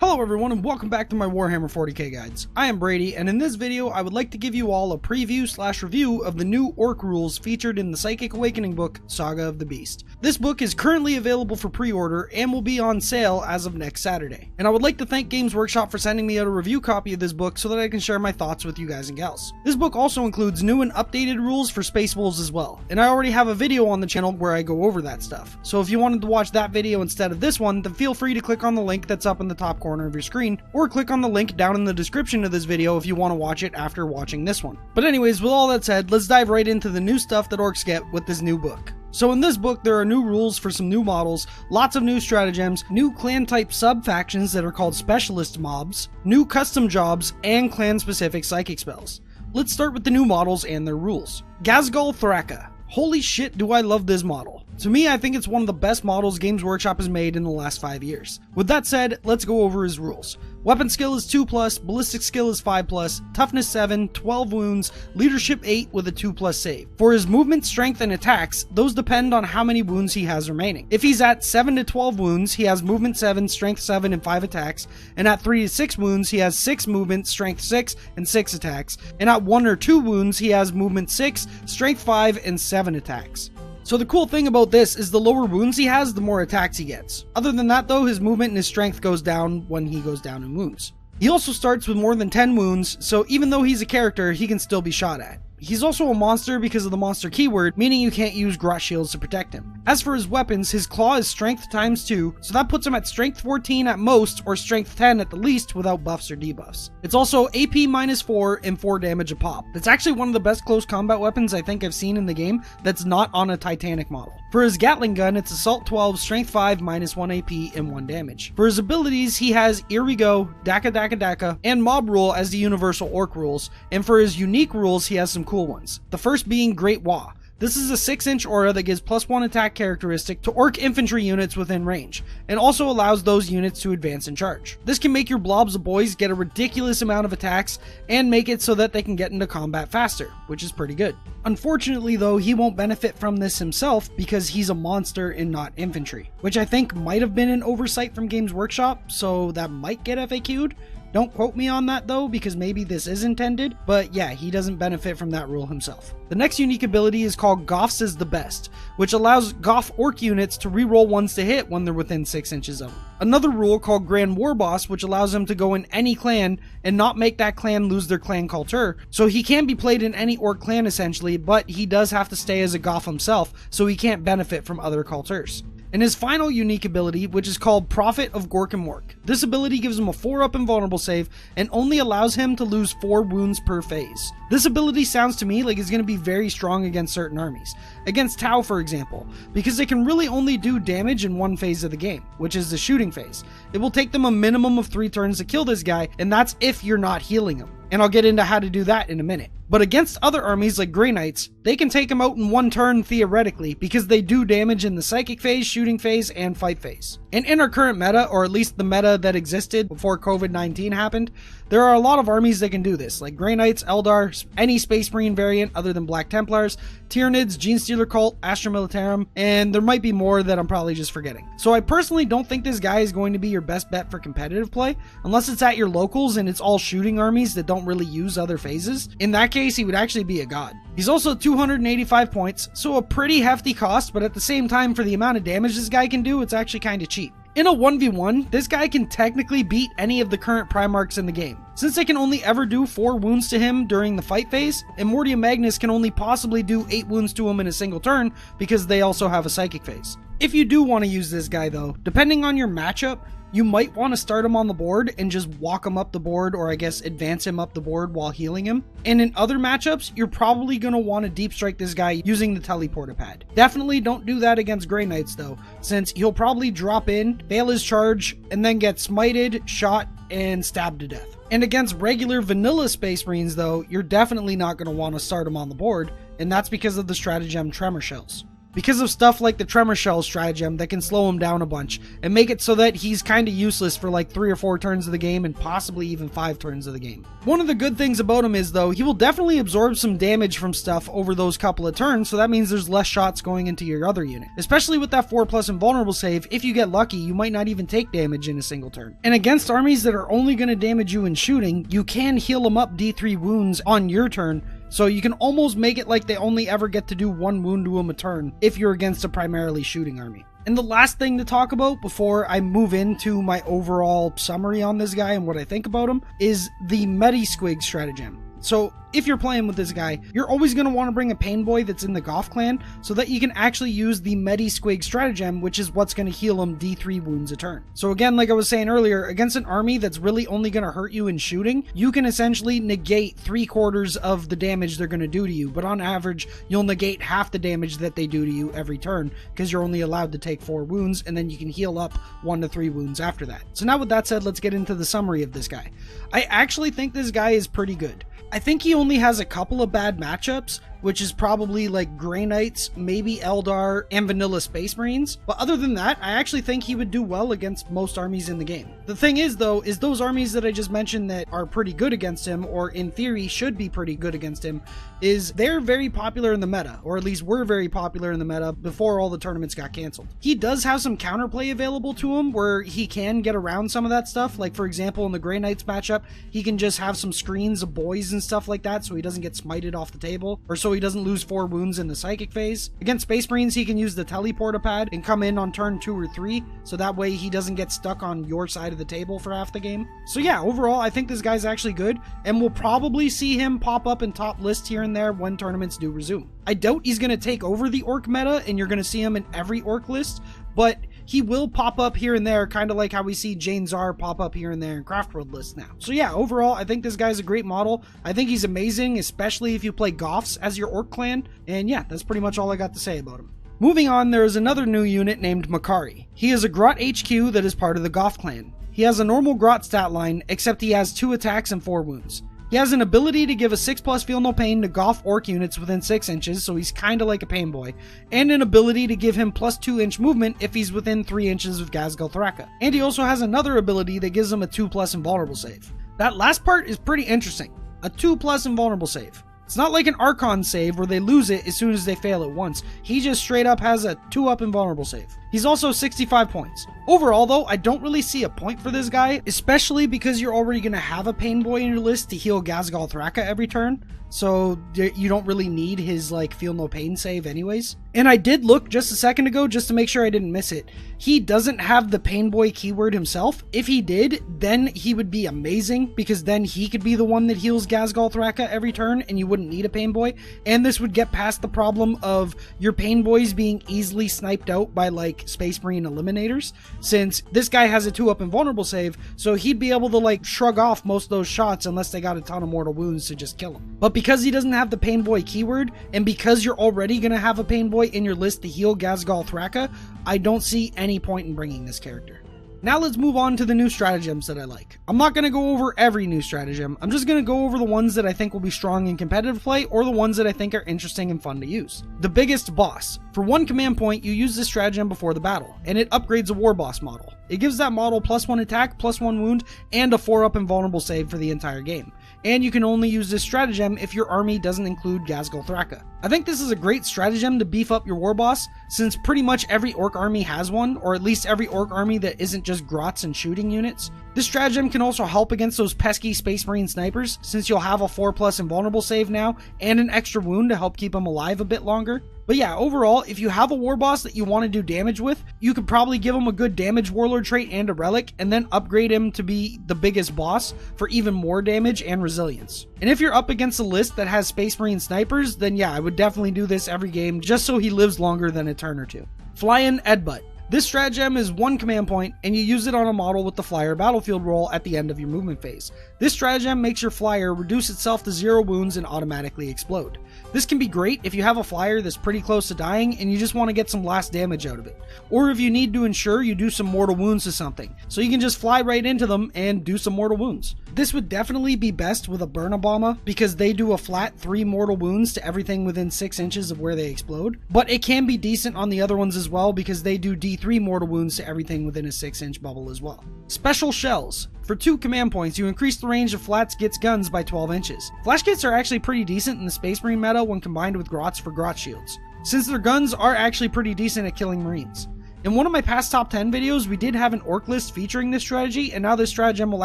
Hello everyone and welcome back to my Warhammer 40k guides. I am Brady, and in this video I would like to give you all a preview / review of the new Orc rules featured in the Psychic Awakening book, Saga of the Beast. This book is currently available for pre-order and will be on sale as of next Saturday. And I would like to thank Games Workshop for sending me out a review copy of this book so that I can share my thoughts with you guys and gals. This book also includes new and updated rules for Space Wolves as well, and I already have a video on the channel where I go over that stuff. So if you wanted to watch that video instead of this one, then feel free to click on the link that's up in the top corner of your screen, or click on the link down in the description of this video if you want to watch it after watching this one. But anyways, with all that said, let's dive right into the new stuff that Orcs get with this new book. So in this book, there are new rules for some new models, lots of new stratagems, new clan type sub-factions that are called specialist mobs, new custom jobs, and clan specific psychic spells. Let's start with the new models and their rules. Ghazghkull Thraka. Holy shit, do I love this model. To me, I think it's one of the best models Games Workshop has made in the last 5 years. With that said, let's go over his rules. Weapon skill is 2+, ballistic skill is 5+, toughness 7, 12 wounds, leadership 8 with a 2+ save. For his movement, strength, and attacks, those depend on how many wounds he has remaining. If he's at 7 to 12 wounds, he has movement 7, strength 7, and 5 attacks, and at 3 to 6 wounds, he has 6 movement, strength 6, and 6 attacks, and at 1 or 2 wounds, he has movement 6, strength 5, and 7 attacks. So the cool thing about this is the lower wounds he has, the more attacks he gets. Other than that though, his movement and his strength goes down when he goes down in wounds. He also starts with more than 10 wounds, so even though he's a character, he can still be shot at. He's also a monster because of the monster keyword, meaning you can't use grot shields to protect him. As for his weapons, his claw is strength times 2, so that puts him at strength 14 at most, or strength 10 at the least without buffs or debuffs. It's also AP minus 4 and 4 damage a pop. That's actually one of the best close combat weapons I think I've seen in the game that's not on a Titanic model. For his Gatling gun, it's assault 12, strength 5, minus 1 AP, and 1 damage. For his abilities, he has Here We Go, Daka Daka Daka, and Mob Rule as the universal orc rules, and for his unique rules, he has some cool ones. The first being Great Wa. This is a 6-inch aura that gives +1 attack characteristic to orc infantry units within range, and also allows those units to advance and charge. This can make your blobs of boys get a ridiculous amount of attacks, and make it so that they can get into combat faster, which is pretty good. Unfortunately though, he won't benefit from this himself because he's a monster and not infantry, which I think might have been an oversight from Games Workshop, so that might get FAQ'd. Don't quote me on that though, because maybe this is intended, but yeah, he doesn't benefit from that rule himself. The next unique ability is called Goths is the Best, which allows Goth orc units to reroll ones to hit when they're within 6 inches of him. Another rule called Grand War Boss, which allows him to go in any clan and not make that clan lose their clan culture, so he can be played in any orc clan essentially, but he does have to stay as a Goth himself, so he can't benefit from other cultures. And his final unique ability, which is called Prophet of Gork and Mork. This ability gives him a 4-up invulnerable save and only allows him to lose 4 wounds per phase. This ability sounds to me like it's going to be very strong against certain armies. Against Tau, for example, because they can really only do damage in one phase of the game, which is the shooting phase. It will take them a minimum of 3 turns to kill this guy, and that's if you're not healing him. And I'll get into how to do that in a minute. But against other armies like Grey Knights, they can take him out in 1 turn theoretically, because they do damage in the psychic phase, shooting phase, and fight phase. And in our current meta, or at least the meta that existed before COVID-19 happened, there are a lot of armies that can do this, like Grey Knights, Eldar, any Space Marine variant other than Black Templars, Tyranids, Genestealer Cult, Astra Militarum, and there might be more that I'm probably just forgetting. So I personally don't think this guy is going to be your best bet for competitive play, unless it's at your locals and it's all shooting armies that don't really use other phases. In that case, he would actually be a god. He's also 285 points, so a pretty hefty cost, but at the same time, for the amount of damage this guy can do, it's actually kind of cheap. In a 1v1, this guy can technically beat any of the current Primarchs in the game, since they can only ever do 4 wounds to him during the fight phase, and Mortia Magnus can only possibly do 8 wounds to him in a single turn because they also have a psychic phase. If you do want to use this guy though, depending on your matchup, you might want to start him on the board and just walk him up the board, or I guess advance him up the board while healing him. And in other matchups, you're probably going to want to deep strike this guy using the teleporter pad. Definitely don't do that against Grey Knights though, since he'll probably drop in, fail his charge, and then get smited, shot, and stabbed to death. And against regular vanilla Space Marines though, you're definitely not going to want to start him on the board, and that's because of the stratagem Tremor Shells. because of stuff like the Tremor Shell stratagem that can slow him down a bunch and make it so that he's kind of useless for like 3 or 4 turns of the game and possibly even 5 turns of the game. One of the good things about him is, though, he will definitely absorb some damage from stuff over those couple of turns, so that means there's less shots going into your other unit. Especially with that 4+ invulnerable save, if you get lucky, you might not even take damage in a single turn. And against armies that are only going to damage you in shooting, you can heal them up D3 wounds on your turn, so you can almost make it like they only ever get to do 1 wound to them a turn if you're against a primarily shooting army. And the last thing to talk about before I move into my overall summary on this guy and what I think about him is the Medi-Squig stratagem. So if you're playing with this guy, you're always going to want to bring a Pain Boy that's in the Goth clan so that you can actually use the Medi-Squig stratagem, which is what's going to heal him D3 wounds a turn. So again, like I was saying earlier, against an army that's really only going to hurt you in shooting, you can essentially negate 3/4 of the damage they're going to do to you, but on average, you'll negate half the damage that they do to you every turn because you're only allowed to take 4 wounds, and then you can heal up 1 to 3 wounds after that. So now with that said, let's get into the summary of this guy. I actually think this guy is pretty good. I think he only has a couple of bad matchups, which is probably like Grey Knights, maybe Eldar, and Vanilla Space Marines. But other than that, I actually think he would do well against most armies in the game. The thing is, though, is those armies that I just mentioned that are pretty good against him, or in theory should be pretty good against him, is they're very popular in the meta, or at least were very popular in the meta before all the tournaments got canceled. He does have some counterplay available to him where he can get around some of that stuff. Like, for example, in the Grey Knights matchup, he can just have some screens of boys and stuff like that so he doesn't get smited off the table, or so he doesn't lose 4 wounds in the psychic phase. Against Space Marines, he can use the teleporter pad and come in on turn 2 or 3, so that way he doesn't get stuck on your side of the table for half the game. So yeah, overall, I think this guy's actually good, and we'll probably see him pop up in top lists here and there when tournaments do resume. I doubt he's going to take over the Orc meta, and you're going to see him in every Orc list, but he will pop up here and there, kind of like how we see Jane Czar pop up here and there in Craftworld lists now. So yeah, overall, I think this guy's a great model. I think he's amazing, especially if you play Goths as your Orc clan. And yeah, that's pretty much all I got to say about him. Moving on, there is another new unit named Makari. He is a Grot HQ that is part of the Goth clan. He has a normal Grot stat line, except he has 2 attacks and 4 wounds. He has an ability to give a 6+ Feel No Pain to Goth Orc units within 6 inches, so he's kinda like a Pain Boy, and an ability to give him plus 2-inch movement if he's within 3 inches of Ghazghkull Thraka. And he also has another ability that gives him a 2+ invulnerable save. That last part is pretty interesting. A 2+ invulnerable save. It's not like an Archon save where they lose it as soon as they fail it once. He just straight up has a 2+ invulnerable save. He's also 65 points. Overall though, I don't really see a point for this guy, especially because you're already going to have a Pain Boy in your list to heal Ghazghkull Thraka every turn. So you don't really need his like Feel No Pain save anyways. And I did look just a second ago just to make sure I didn't miss it. He doesn't have the Pain Boy keyword himself. If he did, then he would be amazing, because then he could be the one that heals Ghazghkull Thraka every turn and you wouldn't need a Pain Boy. And this would get past the problem of your Pain Boys being easily sniped out by like Space Marine eliminators, since this guy has a 2+ invulnerable save, so he'd be able to like shrug off most of those shots unless they got a ton of mortal wounds to just kill him. But because he doesn't have the Pain Boy keyword, and because you're already going to have a Pain Boy in your list to heal Ghazghkull Thraka, I don't see any point in bringing this character. Now let's move on to the new stratagems that I like. I'm not going to go over every new stratagem, I'm just going to go over the ones that I think will be strong in competitive play, or the ones that I think are interesting and fun to use. The biggest boss. For 1 command point, you use this stratagem before the battle, and it upgrades a war boss model. It gives that model +1 attack, +1 wound, and a 4+ invulnerable save for the entire game. And you can only use this stratagem if your army doesn't include Ghazghkull Thraka. I think this is a great stratagem to beef up your war boss, since pretty much every Orc army has one, or at least every Orc army that isn't just Grots and shooting units. This stratagem can also help against those pesky Space Marine snipers, since you'll have a 4+ invulnerable save now, and an extra wound to help keep them alive a bit longer. But yeah, overall, if you have a war boss that you want to do damage with, you could probably give him a good damage warlord trait and a relic, and then upgrade him to be the biggest boss for even more damage and resilience. And if you're up against a list that has Space Marine snipers, then yeah, I would definitely do this every game just so he lives longer than a turn or 2. Flyin' Edbutt. This stratagem is 1 command point, and you use it on a model with the flyer battlefield roll at the end of your movement phase. This stratagem makes your flyer reduce itself to 0 wounds and automatically explode. This can be great if you have a flyer that's pretty close to dying and you just want to get some last damage out of it. Or if you need to ensure you do some mortal wounds to something, so you can just fly right into them and do some mortal wounds. this would definitely be best with a Burnabama because they do a flat 3 mortal wounds to everything within 6 inches of where they explode. But it can be decent on the other ones as well because they do D3 mortal wounds to everything within a 6-inch bubble as well. Special Shells. For 2 command points, you increase the range of Flats Gitz guns by 12 inches. Flash Gitz are actually pretty decent in the Space Marine meta when combined with Grots for Grot shields, since their guns are actually pretty decent at killing Marines. In one of my past top 10 videos, we did have an Orc list featuring this strategy, and now this stratagem will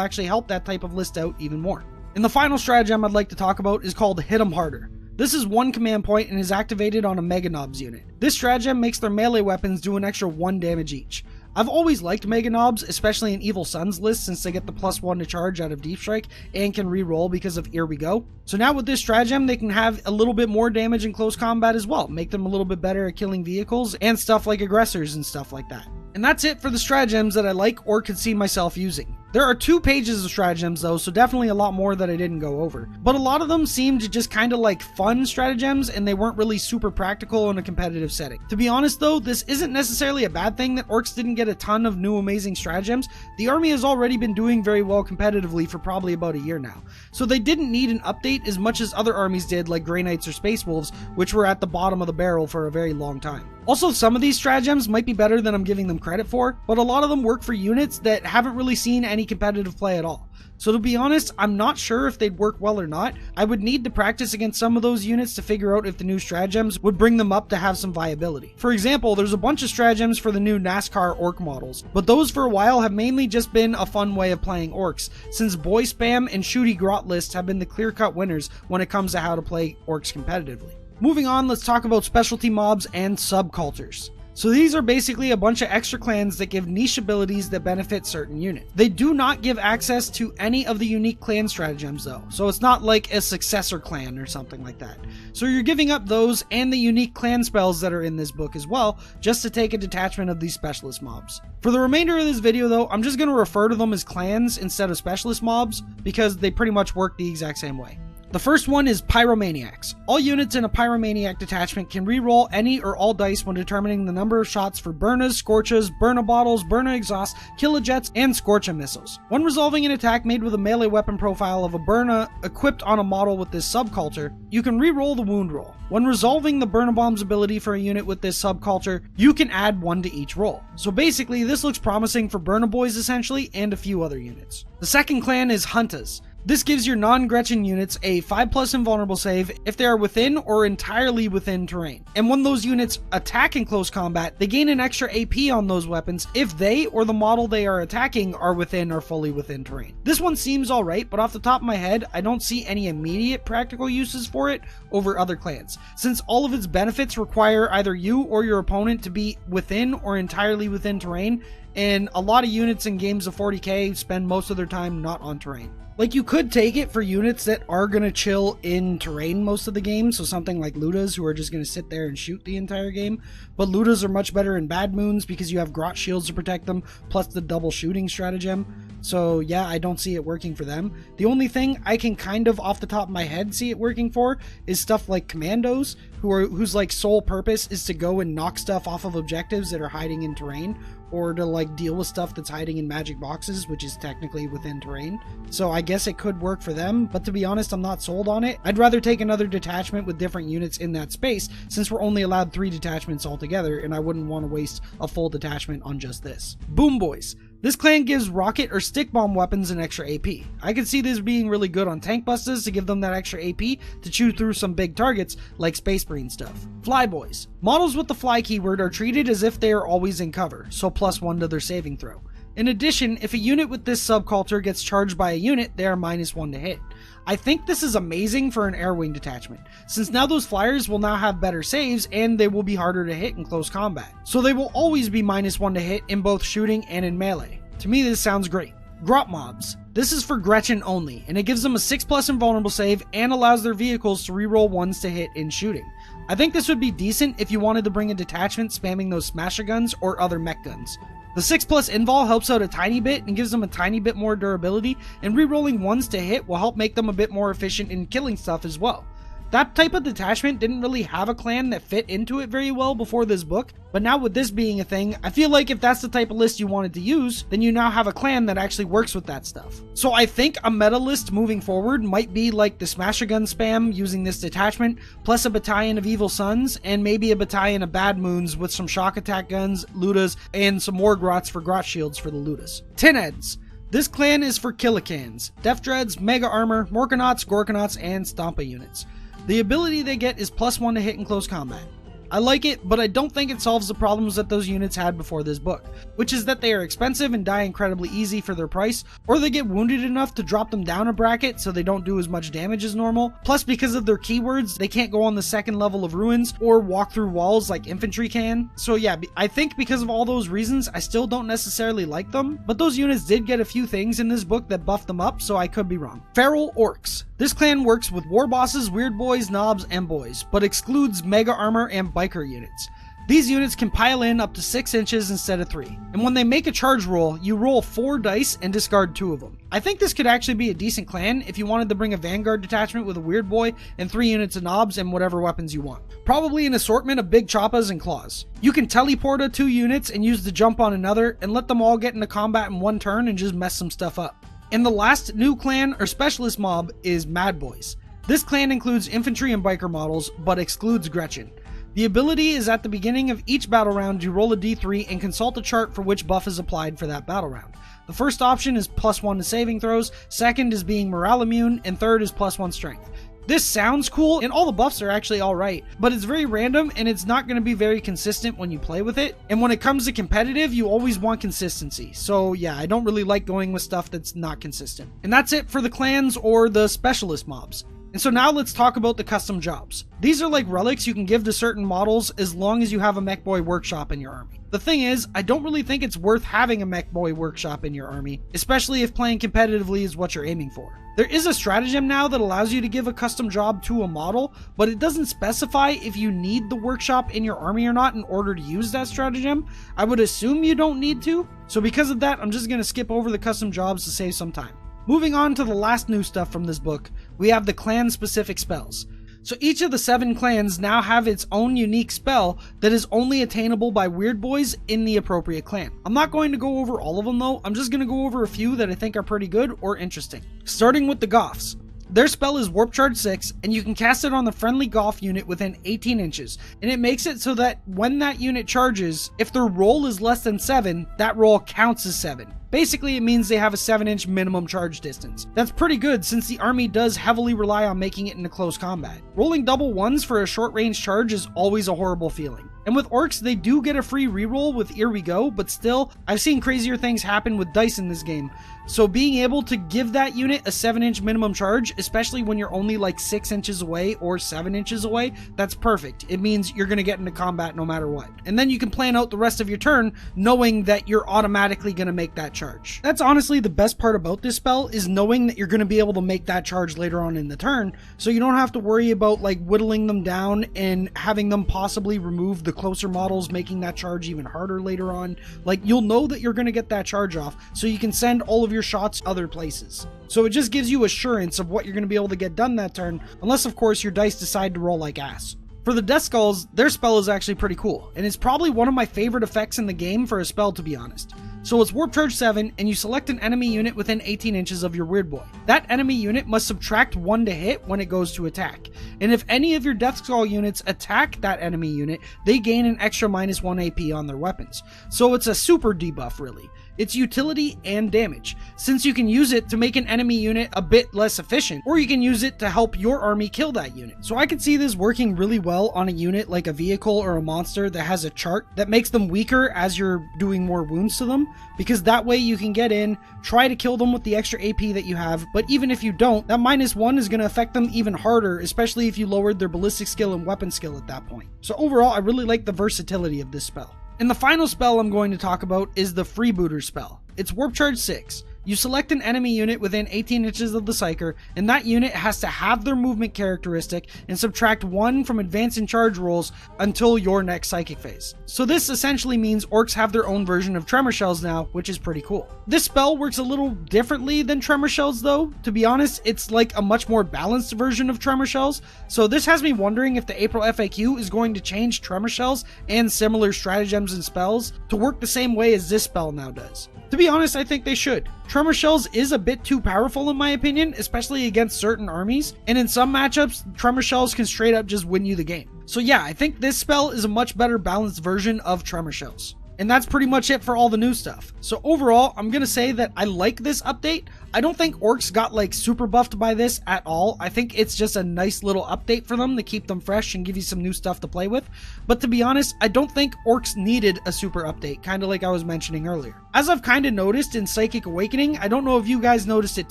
actually help that type of list out even more. And the final stratagem I'd like to talk about is called Hit 'em Harder. This is 1 command point and is activated on a Mega Knobs unit. This stratagem makes their melee weapons do an extra 1 damage each. I've always liked Mega Knobs, especially in Evil Sun's list since they get the +1 to charge out of Deep Strike and can re-roll because of Here We Go. So now with this stratagem, they can have a little bit more damage in close combat as well, make them a little bit better at killing vehicles and stuff like aggressors and stuff like that. And that's it for the stratagems that I like or could see myself using. There are 2 pages of stratagems though, so definitely a lot more that I didn't go over. But a lot of them seemed just kind of like fun stratagems and they weren't really super practical in a competitive setting. To be honest though, this isn't necessarily a bad thing that Orcs didn't get a ton of new amazing stratagems. The army has already been doing very well competitively for probably about a year now. So they didn't need an update as much as other armies did like Grey Knights or Space Wolves, which were at the bottom of the barrel for a very long time. Also, some of these stratagems might be better than I'm giving them credit for, but a lot of them work for units that haven't really seen any competitive play at all. So to be honest, I'm not sure if they'd work well or not. I would need to practice against some of those units to figure out if the new stratagems would bring them up to have some viability. For example, there's a bunch of stratagems for the new NASCAR Orc models, but those for a while have mainly just been a fun way of playing Orcs, since Boy Spam and Shooty Grot lists have been the clear-cut winners when it comes to how to play Orcs competitively. Moving on, let's talk about specialty mobs and subcultures. So these are basically a bunch of extra clans that give niche abilities that benefit certain units. They do not give access to any of the unique clan stratagems though, so it's not like a successor clan or something like that. So you're giving up those and the unique clan spells that are in this book as well, just to take a detachment of these specialist mobs. For the remainder of this video though, I'm just going to refer to them as clans instead of specialist mobs, because they pretty much work the exact same way. The first one is Pyromaniacs. All units in a Pyromaniac detachment can re-roll any or all dice when determining the number of shots for Burnas, Scorches, Burna Bottles, Burna Exhausts, Kilojets, and Scorcha Missiles. When resolving an attack made with a melee weapon profile of a Burna equipped on a model with this subculture, you can re-roll the wound roll. When resolving the Burna Bomb's ability for a unit with this subculture, you can add 1 to each roll. So basically, this looks promising for Burna Boys essentially, and a few other units. The second clan is Huntas. This gives your non-Gretchen units a 5+ invulnerable save if they are within or entirely within terrain. And when those units attack in close combat, they gain an extra AP on those weapons if they or the model they are attacking are within or fully within terrain. This one seems alright, but off the top of my head, I don't see any immediate practical uses for it over other clans, since all of its benefits require either you or your opponent to be within or entirely within terrain, and a lot of units in games of 40k spend most of their time not on terrain. Like, you could take it for units that are going to chill in terrain most of the game, so something like Ludas, who are just going to sit there and shoot the entire game, but Ludas are much better in bad moons because you have Grot shields to protect them, plus the double shooting stratagem, so yeah, I don't see it working for them. The only thing I can kind of off the top of my head see it working for is stuff like Commandos, whose like sole purpose is to go and knock stuff off of objectives that are hiding in terrain, or to like deal with stuff that's hiding in magic boxes, which is technically within terrain. So I guess it could work for them, but to be honest, I'm not sold on it. I'd rather take another detachment with different units in that space, since we're only allowed 3 detachments altogether, and I wouldn't want to waste a full detachment on just this. Boom Boys. This clan gives rocket or stick bomb weapons an extra AP. I could see this being really good on tank busters to give them that extra AP to chew through some big targets like Space Marine stuff. Fly Boys. Models with the fly keyword are treated as if they are always in cover, so +1 to their saving throw. In addition, if a unit with this subculture gets charged by a unit, they are -1 to hit. I think this is amazing for an air wing detachment, since now those flyers will now have better saves and they will be harder to hit in close combat. So they will always be -1 to hit in both shooting and in melee. To me, this sounds great. Grot mobs. This is for Gretchen only, and it gives them a 6+ invulnerable save and allows their vehicles to reroll 1s to hit in shooting. I think this would be decent if you wanted to bring a detachment spamming those smasher guns or other mech guns. The 6+ invul helps out a tiny bit and gives them a tiny bit more durability, and rerolling 1s to hit will help make them a bit more efficient in killing stuff as well. That type of detachment didn't really have a clan that fit into it very well before this book, but now with this being a thing, I feel like if that's the type of list you wanted to use, then you now have a clan that actually works with that stuff. So I think a meta list moving forward might be like the Smasher Gun spam using this detachment, plus a battalion of Evil Suns, and maybe a battalion of Bad Moons with some shock attack guns, Ludas, and some more Grots for Grot shields for the Ludas. Tinheads. This clan is for Killicans, Def Dreads, Mega Armor, Morkanauts, Gorkanauts, and Stompa units. The ability they get is +1 to hit in close combat. I like it, but I don't think it solves the problems that those units had before this book, which is that they are expensive and die incredibly easy for their price, or they get wounded enough to drop them down a bracket so they don't do as much damage as normal. Plus, because of their keywords, they can't go on the second level of ruins or walk through walls like infantry can. So yeah, I think because of all those reasons, I still don't necessarily like them, but those units did get a few things in this book that buffed them up, so I could be wrong. Feral Orks. This clan works with war bosses, weird boys, knobs, and boys, but excludes Mega Armor and Biker units. These units can pile in up to 6 inches instead of 3, and when they make a charge roll, you roll 4 dice and discard 2 of them. I think this could actually be a decent clan if you wanted to bring a Vanguard detachment with a weird boy and 3 units of knobs and whatever weapons you want. Probably an assortment of big choppas and claws. You can teleport a 2 units and use the jump on another and let them all get into combat in one turn and just mess some stuff up. And the last new clan or specialist mob is Mad Boys. This clan includes infantry and biker models, but excludes Gretchen. The ability is at the beginning of each battle round you roll a d3 and consult a chart for which buff is applied for that battle round. The first option is +1 to saving throws, second is being morale immune, and third is +1 strength. This sounds cool, and all the buffs are actually alright, but it's very random and it's not going to be very consistent when you play with it. And when it comes to competitive, you always want consistency. So yeah, I don't really like going with stuff that's not consistent. And that's it for the clans or the specialist mobs. And so now let's talk about the custom jobs. These are like relics you can give to certain models as long as you have a Mech Boy workshop in your army. The thing is, I don't really think it's worth having a Mech Boy workshop in your army, especially if playing competitively is what you're aiming for. There is a stratagem now that allows you to give a custom job to a model, but it doesn't specify if you need the workshop in your army or not in order to use that stratagem. I would assume you don't need to, so because of that, I'm just going to skip over the custom jobs to save some time. Moving on to the last new stuff from this book, we have the clan-specific spells. So each of the 7 clans now have its own unique spell that is only attainable by weird boys in the appropriate clan. I'm not going to go over all of them though, I'm just going to go over a few that I think are pretty good or interesting. Starting with the Goths. Their spell is Warp Charge 6, and you can cast it on the friendly Goth unit within 18 inches, and it makes it so that when that unit charges, if their roll is less than 7, that roll counts as 7. Basically, it means they have a 7-inch minimum charge distance. That's pretty good since the army does heavily rely on making it into close combat. Rolling double 1s for a short-range charge is always a horrible feeling. And with Orks, they do get a free reroll with Here We Go, but still, I've seen crazier things happen with dice in this game. So being able to give that unit a 7-inch minimum charge, especially when you're only like 6 inches away or 7 inches away, that's perfect. It means you're going to get into combat no matter what. And then you can plan out the rest of your turn knowing that you're automatically going to make that charge. That's honestly the best part about this spell, is knowing that you're going to be able to make that charge later on in the turn, so you don't have to worry about like whittling them down and having them possibly remove the closer models, making that charge even harder later on. Like, you'll know that you're going to get that charge off, so you can send all of your shots other places. So it just gives you assurance of what you're going to be able to get done that turn, unless of course your dice decide to roll like ass. For the Death Skulls, their spell is actually pretty cool, and it's probably one of my favorite effects in the game for a spell, to be honest. So it's Warp Charge 7, and you select an enemy unit within 18 inches of your weird boy. That enemy unit must subtract 1 to hit when it goes to attack. And if any of your Death Skull units attack that enemy unit, they gain an extra -1 AP on their weapons. So it's a super debuff, really. It's utility and damage, since you can use it to make an enemy unit a bit less efficient, or you can use it to help your army kill that unit. So I could see this working really well on a unit like a vehicle or a monster that has a chart that makes them weaker as you're doing more wounds to them, because that way you can get in, try to kill them with the extra AP that you have, but even if you don't, that -1 is going to affect them even harder, especially if you lowered their ballistic skill and weapon skill at that point. So overall, I really like the versatility of this spell. And the final spell I'm going to talk about is the Freebooter spell. It's Warp Charge 6. You select an enemy unit within 18 inches of the Psyker, and that unit has to have their movement characteristic and subtract 1 from advance and charge rolls until your next psychic phase. So this essentially means Orks have their own version of Tremor Shells now, which is pretty cool. This spell works a little differently than Tremor Shells though. To be honest, it's like a much more balanced version of Tremor Shells, so this has me wondering if the April FAQ is going to change Tremor Shells and similar stratagems and spells to work the same way as this spell now does. To be honest, I think they should. Tremor Shells is a bit too powerful in my opinion, especially against certain armies, and in some matchups, Tremor Shells can straight up just win you the game. So yeah, I think this spell is a much better balanced version of Tremor Shells. And that's pretty much it for all the new stuff. So overall, I'm gonna say that I like this update. I don't think Orks got like super buffed by this at all. I think it's just a nice little update for them to keep them fresh and give you some new stuff to play with. But to be honest, I don't think Orks needed a super update, kind of like I was mentioning earlier. As I've kind of noticed in Psychic Awakening, I don't know if you guys noticed it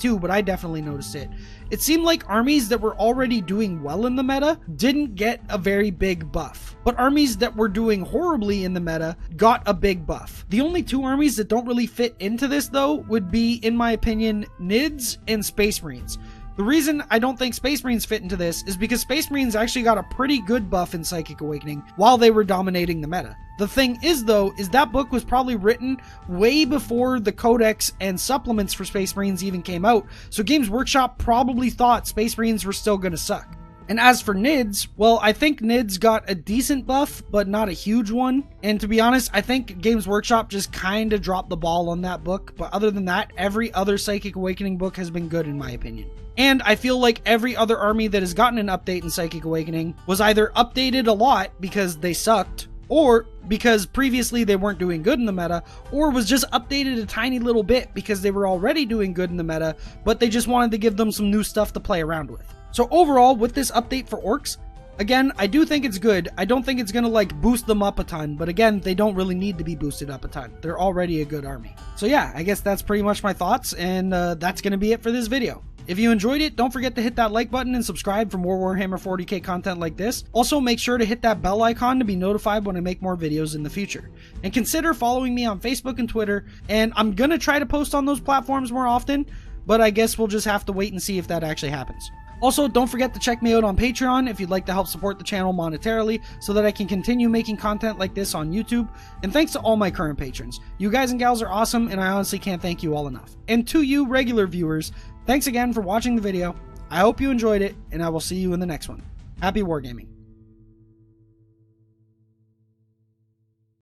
too, but I definitely noticed it. It seemed like armies that were already doing well in the meta didn't get a very big buff, but armies that were doing horribly in the meta got a big buff. The only two armies that don't really fit into this though would be, in my opinion, Nids and Space Marines. The reason I don't think Space Marines fit into this is because Space Marines actually got a pretty good buff in Psychic Awakening while they were dominating the meta. The thing is though, is that book was probably written way before the codex and supplements for Space Marines even came out, so Games Workshop probably thought Space Marines were still gonna suck. And as for Nids, well, I think Nids got a decent buff, but not a huge one. And to be honest, I think Games Workshop just kind of dropped the ball on that book. But other than that, every other Psychic Awakening book has been good in my opinion. And I feel like every other army that has gotten an update in Psychic Awakening was either updated a lot because they sucked, or because previously they weren't doing good in the meta, or was just updated a tiny little bit because they were already doing good in the meta, but they just wanted to give them some new stuff to play around with. So overall, with this update for Orks, again, I do think it's good. I don't think it's going to like boost them up a ton, but again, they don't really need to be boosted up a ton. They're already a good army. So yeah, I guess that's pretty much my thoughts, and that's going to be it for this video. If you enjoyed it, don't forget to hit that like button and subscribe for more Warhammer 40k content like this. Also, make sure to hit that bell icon to be notified when I make more videos in the future. And consider following me on Facebook and Twitter, and I'm going to try to post on those platforms more often, but I guess we'll just have to wait and see if that actually happens. Also, don't forget to check me out on Patreon if you'd like to help support the channel monetarily so that I can continue making content like this on YouTube. And thanks to all my current patrons. You guys and gals are awesome, and I honestly can't thank you all enough. And to you regular viewers, thanks again for watching the video. I hope you enjoyed it, and I will see you in the next one. Happy wargaming.